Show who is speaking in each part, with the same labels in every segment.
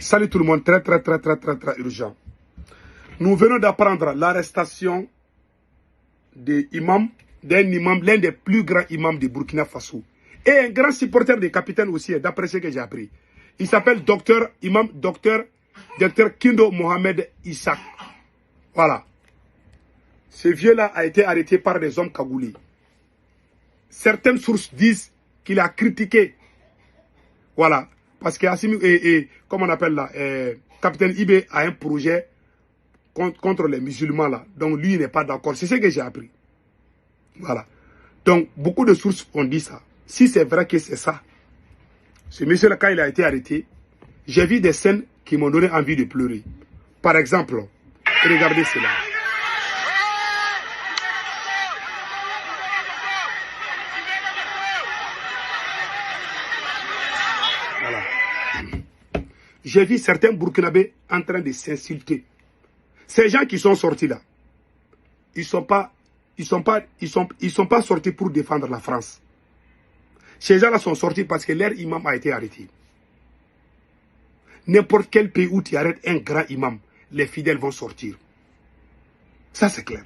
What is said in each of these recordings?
Speaker 1: Salut tout le monde, très urgent. Nous venons d'apprendre l'arrestation d'un imam, l'un des plus grands imams de Burkina Faso. Et un grand supporter des capitaines aussi, d'après ce que j'ai appris. Il s'appelle docteur Kindo Mohamed Issak. Voilà. Ce vieux-là a été arrêté par des hommes cagoulés. Certaines sources disent qu'il a critiqué. Voilà. Parce que Assimi comment on appelle là, capitaine Ibé a un projet contre les musulmans là. Donc lui, il n'est pas d'accord. C'est ce que j'ai appris. Voilà. Donc beaucoup de sources ont dit ça. Si c'est vrai que c'est ça, ce monsieur-là, quand il a été arrêté, j'ai vu des scènes qui m'ont donné envie de pleurer. Par exemple, regardez cela. Voilà. J'ai vu certains Burkinabés en train de s'insulter. Ces gens qui sont sortis là, ils sont pas sortis pour défendre la France. Ces gens-là sont sortis parce que leur imam a été arrêté. N'importe quel pays où tu arrêtes un grand imam, les fidèles vont sortir. Ça c'est clair.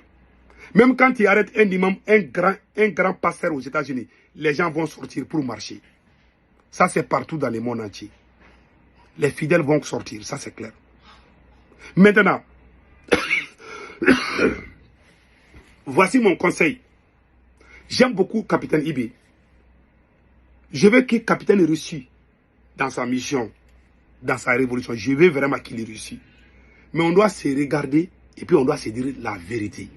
Speaker 1: Même quand tu arrêtes un imam, un grand pasteur aux États-Unis, les gens vont sortir pour marcher. Ça c'est partout dans le monde entier. Les fidèles vont sortir, ça c'est clair. Maintenant, voici mon conseil. J'aime beaucoup Capitaine Ibé. Je veux que Capitaine réussisse dans sa mission, dans sa révolution. Je veux vraiment qu'il réussisse. Mais on doit se regarder et puis on doit se dire la vérité.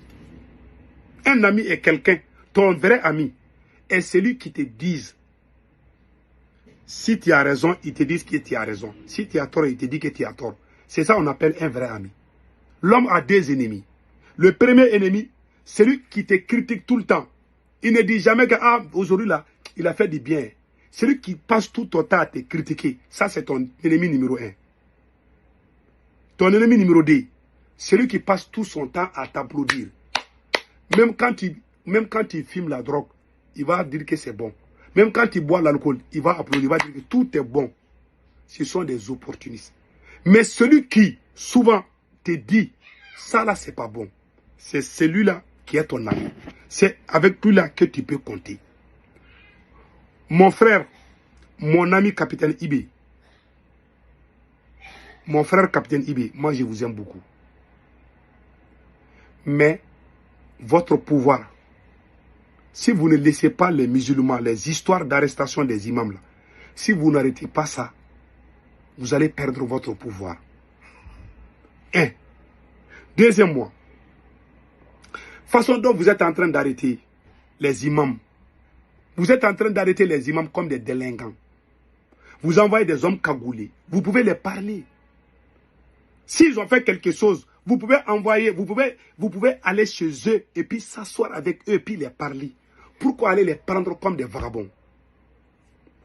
Speaker 1: Un ami est quelqu'un, ton vrai ami, est celui qui te dise si tu as raison, il te dit que tu as raison. Si tu as tort, il te dit que tu as tort. C'est ça qu'on appelle un vrai ami. L'homme a deux ennemis. Le premier ennemi, c'est celui qui te critique tout le temps. Il ne dit jamais que aujourd'hui là, il a fait du bien. Celui qui passe tout ton temps à te critiquer, ça c'est ton ennemi numéro 1. Ton ennemi numéro 2, celui qui passe tout son temps à t'applaudir. Même quand tu fumes la drogue, il va dire que c'est bon. Même quand tu bois l'alcool, il va applaudir, il va dire que tout est bon. Ce sont des opportunistes. Mais celui qui, souvent, te dit, ça là, c'est pas bon. C'est celui-là qui est ton ami. C'est avec lui-là que tu peux compter. Mon frère, mon ami Capitaine Ibé, mon frère Capitaine Ibé, moi je vous aime beaucoup. Mais, votre pouvoir, si vous ne laissez pas les musulmans, les histoires d'arrestation des imams, là, si vous n'arrêtez pas ça, vous allez perdre votre pouvoir. Un. Deuxièmement, façon dont vous êtes en train d'arrêter les imams, vous êtes en train d'arrêter les imams comme des délinquants. Vous envoyez des hommes cagoulés. Vous pouvez les parler. S'ils ont fait quelque chose, vous pouvez envoyer, vous pouvez aller chez eux et puis s'asseoir avec eux et puis les parler. Pourquoi aller les prendre comme des vagabonds?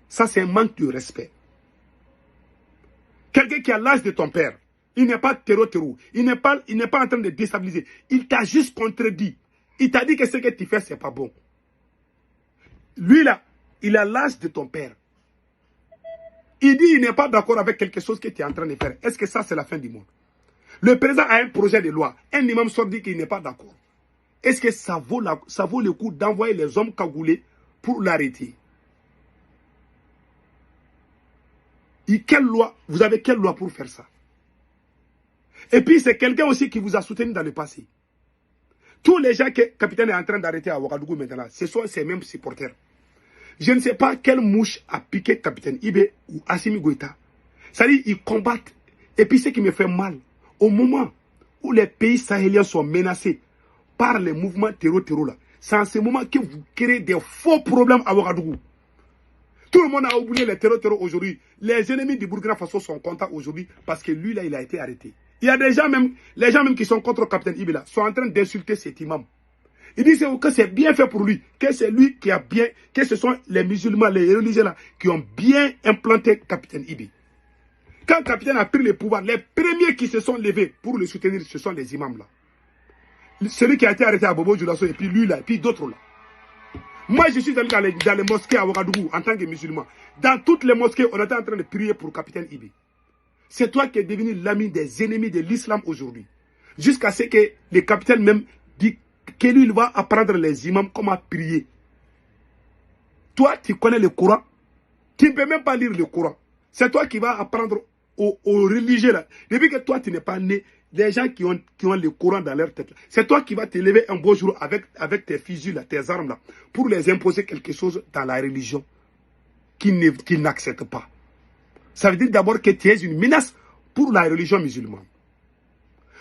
Speaker 1: Ça, c'est un manque de respect. Quelqu'un qui a l'âge de ton père, il n'est pas terreau. Il n'est pas en train de déstabiliser. Il t'a juste contredit. Il t'a dit que ce que tu fais, c'est pas bon. Lui là, il a l'âge de ton père. Il dit qu'il n'est pas d'accord avec quelque chose que tu es en train de faire. Est-ce que ça, c'est la fin du monde? Le président a un projet de loi. Un imam sort dit qu'il n'est pas d'accord. Est-ce que ça vaut le coup d'envoyer les hommes cagoulés pour l'arrêter? Quelle loi? Vous avez quelle loi pour faire ça? Et puis c'est quelqu'un aussi qui vous a soutenu dans le passé. Tous les gens que le capitaine est en train d'arrêter à Ouagadougou maintenant, ce sont ces mêmes supporters. Je ne sais pas quelle mouche a piqué capitaine Ibé ou Assimi Goïta. C'est-à-dire ils combattent. Et puis ce qui me fait mal, au moment où les pays sahéliens sont menacés par les mouvements terror là, c'est en ce moment que vous créez des faux problèmes à Ouagadougou. Tout le monde a oublié les terror aujourd'hui. Les ennemis du Burkina Faso sont contents aujourd'hui parce que lui là, il a été arrêté. Il y a des gens même, les gens même qui sont contre le capitaine Ibé là, sont en train d'insulter cet imam. Ils disent que c'est bien fait pour lui, que c'est lui qui a bien, que ce sont les musulmans, les religieux là, qui ont bien implanté capitaine Ibé. Quand le capitaine a pris le pouvoir, les premiers qui se sont levés pour le soutenir, ce sont les imams là. Celui qui a été arrêté à Bobo Dioulasso et puis lui là, et puis d'autres là. Moi je suis allé dans les mosquées à Ouagadougou en tant que musulman. Dans toutes les mosquées, on était en train de prier pour le capitaine Ibé. C'est toi qui es devenu l'ami des ennemis de l'islam aujourd'hui. Jusqu'à ce que le capitaine même dit que lui, il va apprendre les imams comment prier. Toi, tu connais le Coran. Tu ne peux même pas lire le Coran. C'est toi qui vas apprendre aux religieux là. Depuis que toi, tu n'es pas né, des gens qui ont le Coran dans leur tête. C'est toi qui vas te lever un beau jour avec tes fusils, là, tes armes là, pour les imposer quelque chose dans la religion qu'ils n'acceptent pas. Ça veut dire d'abord que tu es une menace pour la religion musulmane.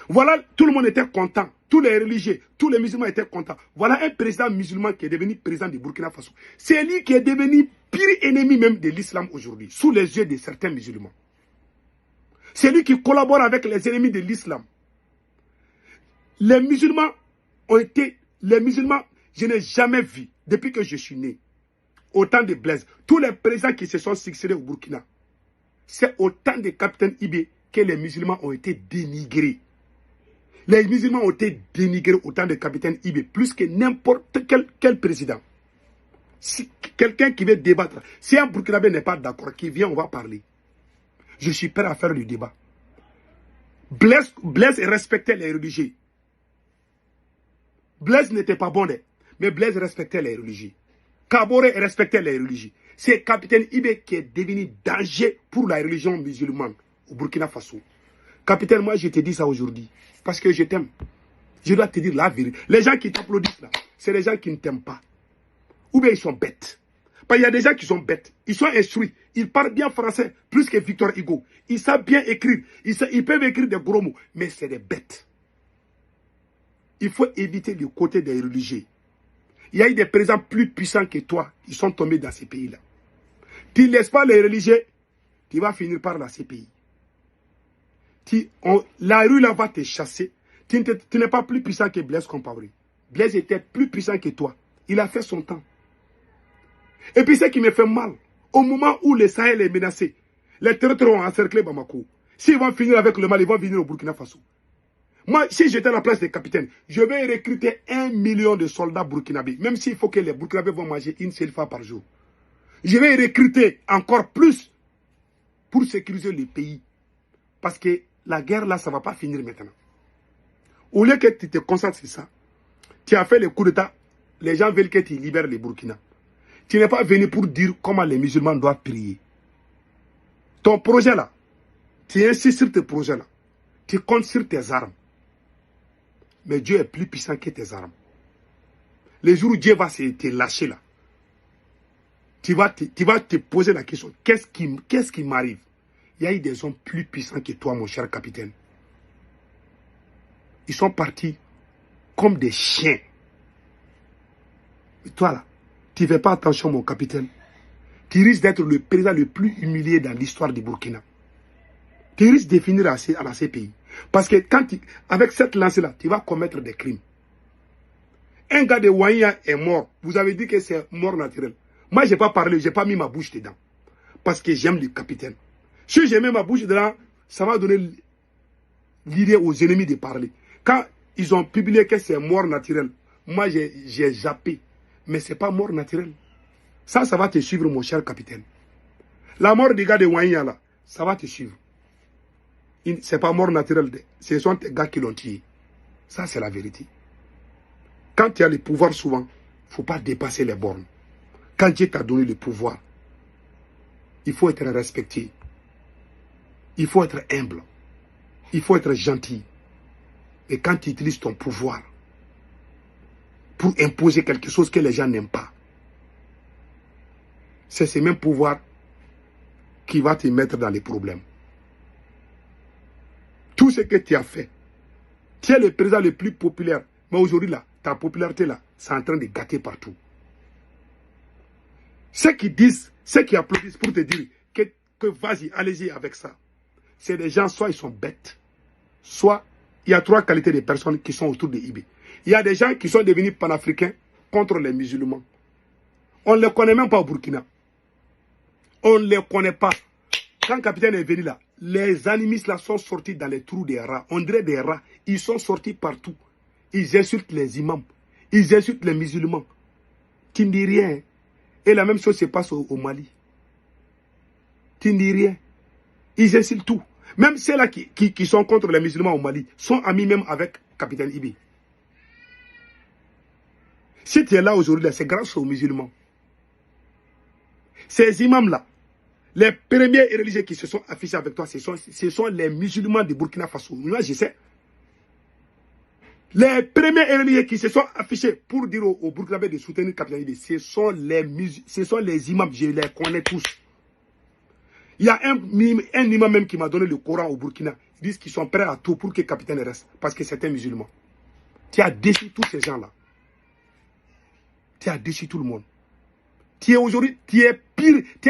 Speaker 1: Voilà, tout le monde était content. Tous les religieux, tous les musulmans étaient contents. Voilà un président musulman qui est devenu président du Burkina Faso. C'est lui qui est devenu pire ennemi même de l'islam aujourd'hui, sous les yeux de certains musulmans. C'est lui qui collabore avec les ennemis de l'islam. Les musulmans, je n'ai jamais vu, depuis que je suis né, autant de Blaise. Tous les présidents qui se sont succédés au Burkina, c'est autant de capitaine Ibé que les musulmans ont été dénigrés. Les musulmans ont été dénigrés autant de capitaine Ibé, plus que n'importe quel président. Si quelqu'un qui veut débattre, si un Burkinabé n'est pas d'accord, qui vient, on va parler. Je suis prêt à faire le débat. Blaise respectait les religieux. Blaise n'était pas bon, mais Blaise respectait les religieux. Kabore respectait les religieux. C'est capitaine Ibé qui est devenu danger pour la religion musulmane au Burkina Faso. Capitaine, moi je te dis ça aujourd'hui parce que je t'aime. Je dois te dire la vérité. Les gens qui t'applaudissent là, c'est les gens qui ne t'aiment pas. Ou bien ils sont bêtes. Parce qu'il y a des gens qui sont bêtes. Ils sont instruits. Ils parlent bien français, plus que Victor Hugo. Ils savent bien écrire. Ils peuvent écrire des gros mots. Mais c'est des bêtes. Il faut éviter le côté des religieux. Il y a eu des présidents plus puissants que toi. Ils sont tombés dans ces pays-là. Tu ne laisses pas les religieux, tu vas finir par la CPI. La rue là va te chasser. Tu n'es pas plus puissant que Blaise Compaoré. Blaise était plus puissant que toi. Il a fait son temps. Et puis ce qui me fait mal, au moment où le Sahel est menacé, les terroristes ont encerclé Bamako. S'ils vont finir avec le mal, ils vont venir au Burkina Faso. Moi, si j'étais à la place des capitaines, je vais recruter 1 million de soldats burkinabés, même s'il faut que les burkinabés vont manger une seule fois par jour. Je vais recruter encore plus pour sécuriser le pays. Parce que la guerre là, ça ne va pas finir maintenant. Au lieu que tu te concentres sur ça, tu as fait le coup d'État, les gens veulent que tu libères les Burkina. Tu n'es pas venu pour dire comment les musulmans doivent prier. Ton projet là, tu insistes sur tes projets là. Tu comptes sur tes armes. Mais Dieu est plus puissant que tes armes. Les jours où Dieu va te lâcher là, tu vas te poser la question, qu'est-ce qui m'arrive? Il y a eu des hommes plus puissants que toi, mon cher capitaine. Ils sont partis comme des chiens. Et toi là, tu ne fais pas attention, mon capitaine. Tu risques d'être le président le plus humilié dans l'histoire du Burkina. Tu risques de finir à la CPI. Parce que avec cette lancée-là, tu vas commettre des crimes. Un gars de Ouania est mort. Vous avez dit que c'est mort naturelle. Moi, je n'ai pas parlé, je n'ai pas mis ma bouche dedans. Parce que j'aime le capitaine. Si j'ai mis ma bouche dedans, ça va donner l'idée aux ennemis de parler. Quand ils ont publié que c'est mort naturelle, moi, j'ai zappé. Mais ce n'est pas mort naturelle. Ça va te suivre, mon cher capitaine. La mort des gars de Ouania, là, ça va te suivre. Ce n'est pas mort naturelle. Ce sont des gars qui l'ont tué. Ça, c'est la vérité. Quand tu as le pouvoir, souvent, il ne faut pas dépasser les bornes. Quand Dieu t'a donné le pouvoir, il faut être respecté. Il faut être humble. Il faut être gentil. Et quand tu utilises ton pouvoir pour imposer quelque chose que les gens n'aiment pas, c'est ce même pouvoir qui va te mettre dans les problèmes. Tout ce que tu as fait, tu es le président le plus populaire. Mais aujourd'hui, là, ta popularité, là, c'est en train de gâter partout. Ceux qui disent, ceux qui applaudissent pour te dire que vas-y, allez-y avec ça, c'est des gens, soit ils sont bêtes, soit il y a 3 qualités de personnes qui sont autour de Ibé. Il y a des gens qui sont devenus panafricains contre les musulmans. On ne les connaît même pas au Burkina. On ne les connaît pas. Quand le capitaine est venu là, les animistes là sont sortis dans les trous des rats. On dirait des rats. Ils sont sortis partout. Ils insultent les imams. Ils insultent les musulmans. Tu ne dis rien. Et la même chose se passe au Mali. Tu ne dis rien. Ils insultent tout. Même ceux-là qui sont contre les musulmans au Mali sont amis même avec Capitaine Ibi. Si tu es là aujourd'hui, c'est grâce aux musulmans. Ces imams-là, les premiers religieux qui se sont affichés avec toi, ce sont les musulmans de Burkina Faso. Moi, je sais. Les premiers religieux qui se sont affichés pour dire aux Burkinabés de soutenir Capitaine Ibi, ce sont les imams, je les connais tous. Il y a un imam même qui m'a donné le Coran au Burkina. Ils disent qu'ils sont prêts à tout pour que le capitaine reste. Parce que c'est un musulman. Tu as déçu tous ces gens-là. Tu as déçu tout le monde. Tu es aujourd'hui, tu es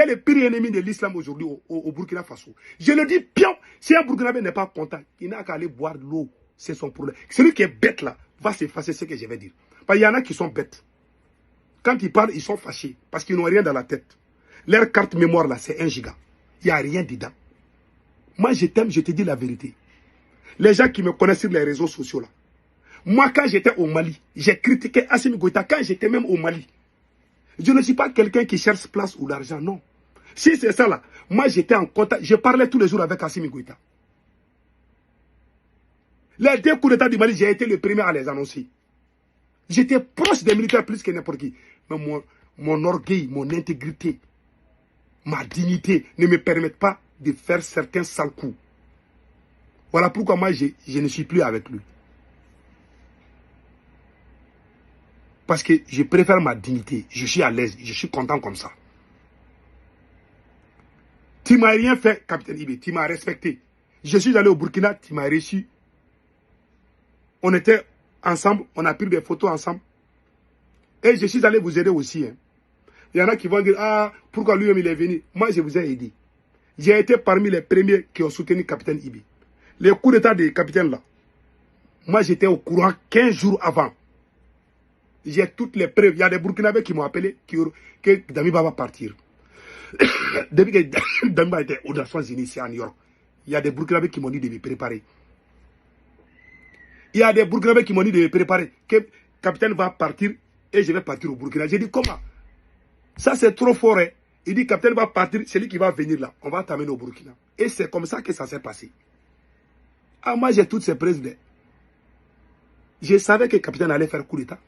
Speaker 1: le pire ennemi de l'islam aujourd'hui au Burkina Faso. Je le dis bien, si un Burkinabé n'est pas content, il n'a qu'à aller boire de l'eau. C'est son problème. Celui qui est bête là, va s'effacer ce que je vais dire. Parce qu'il y en a qui sont bêtes. Quand ils parlent, ils sont fâchés. Parce qu'ils n'ont rien dans la tête. Leur carte mémoire là, c'est 1 giga. Il n'y a rien dedans. Moi, je t'aime, je te dis la vérité. Les gens qui me connaissent sur les réseaux sociaux là. Moi, quand j'étais au Mali, j'ai critiqué Assimi Goïta. Quand j'étais même au Mali, je ne suis pas quelqu'un qui cherche place ou l'argent, non. Si c'est ça là, moi j'étais en contact, je parlais tous les jours avec Assimi Goïta. Les 2 coups d'état du Mali, j'ai été le premier à les annoncer. J'étais proche des militaires plus que n'importe qui. Mais mon orgueil, mon intégrité, ma dignité ne me permettent pas de faire certains sales coups. Voilà pourquoi moi je ne suis plus avec lui. Parce que je préfère ma dignité. Je suis à l'aise. Je suis content comme ça. Tu m'as rien fait, Capitaine Ibi. Tu m'as respecté. Je suis allé au Burkina. Tu m'as reçu. On était ensemble. On a pris des photos ensemble. Et je suis allé vous aider aussi. Hein. Il y en a qui vont dire, ah, pourquoi lui-même il est venu. Moi, je vous ai aidé. J'ai été parmi les premiers qui ont soutenu Capitaine Ibi. Les coups d'état des capitaines là. Moi, j'étais au courant 15 jours avant. J'ai toutes les preuves. Il y a des Burkinabés qui m'ont appelé que Damiba va partir. Depuis que Damiba était aux Nations Unies ici à New York, il y a des Burkinabés qui m'ont dit de me préparer. Il y a des Burkinabés qui m'ont dit de me préparer. Que le capitaine va partir et je vais partir au Burkina. J'ai dit comment? Ça c'est trop fort. Hein? Il dit le capitaine va partir, c'est lui qui va venir là. On va t'amener au Burkina. Et c'est comme ça que ça s'est passé. Ah, moi j'ai toutes ces preuves. Je savais que le capitaine allait faire coup d'état.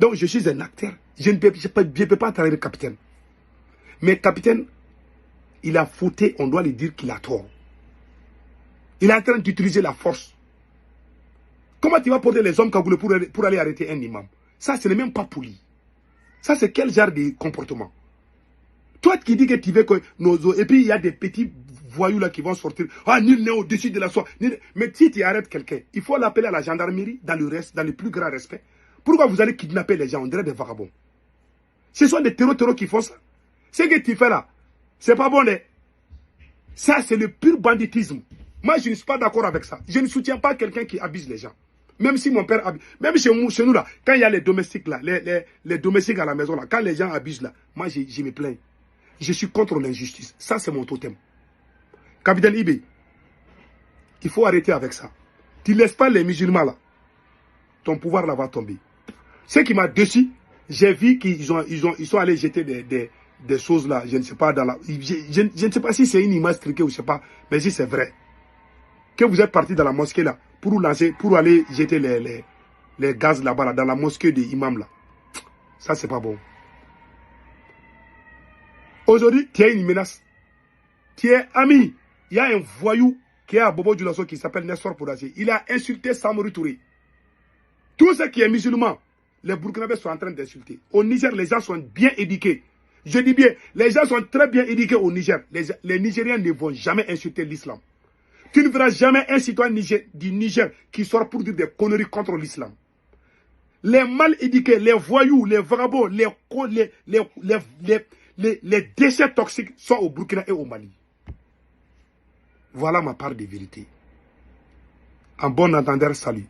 Speaker 1: Donc je suis un acteur. Je ne peux pas trahir le capitaine. Mais le capitaine, il a fauté, on doit lui dire qu'il a tort. Il est en train d'utiliser la force. Comment tu vas porter les hommes cagoulés pour aller arrêter un imam? Ça, ce n'est même pas poli. Ça, c'est quel genre de comportement? Toi qui dis que tu veux que nos... Et puis, il y a des petits voyous là qui vont sortir. Ah, nul n'est au-dessus de la soie. Mais si tu arrêtes quelqu'un, il faut l'appeler à la gendarmerie dans le plus grand respect. Pourquoi vous allez kidnapper les gens? On dirait des vagabonds. Ce sont des terreaux qui font ça. Ce que tu fais là, c'est pas bon. Ça, c'est le pur banditisme. Moi, je ne suis pas d'accord avec ça. Je ne soutiens pas quelqu'un qui abuse les gens. Même si mon père abuse. Même chez nous là, quand il y a les domestiques là, les domestiques à la maison là, quand les gens abusent là, moi, je me plains. Je suis contre l'injustice. Ça, c'est mon totem. Capitaine Ibi, il faut arrêter avec ça. Tu ne laisses pas les musulmans là. Ton pouvoir là va tomber. Ce qui m'a déçu, j'ai vu qu'ils sont allés jeter des choses là, je ne sais pas, je ne sais pas si c'est une image truquée ou je ne sais pas, mais si c'est vrai. Que vous êtes parti dans la mosquée là, pour aller jeter les gaz là-bas, là, dans la mosquée des imams là. Ça, c'est pas bon. Aujourd'hui, tu as une menace. Tu es ami. Il y a un voyou qui est à Bobo Dioulasso qui s'appelle Nestor Poudagé. Il a insulté Samori Touré. Tout ce qui est musulman, les Burkinabés sont en train d'insulter. Au Niger, les gens sont bien éduqués. Je dis bien, les gens sont très bien éduqués au Niger. Les Nigériens ne vont jamais insulter l'islam. Tu ne verras jamais un citoyen du Niger qui sort pour dire des conneries contre l'islam. Les mal éduqués, les voyous, les vagabonds, les déchets toxiques sont au Burkina et au Mali. Voilà ma part de vérité. En bon entendeur, salut.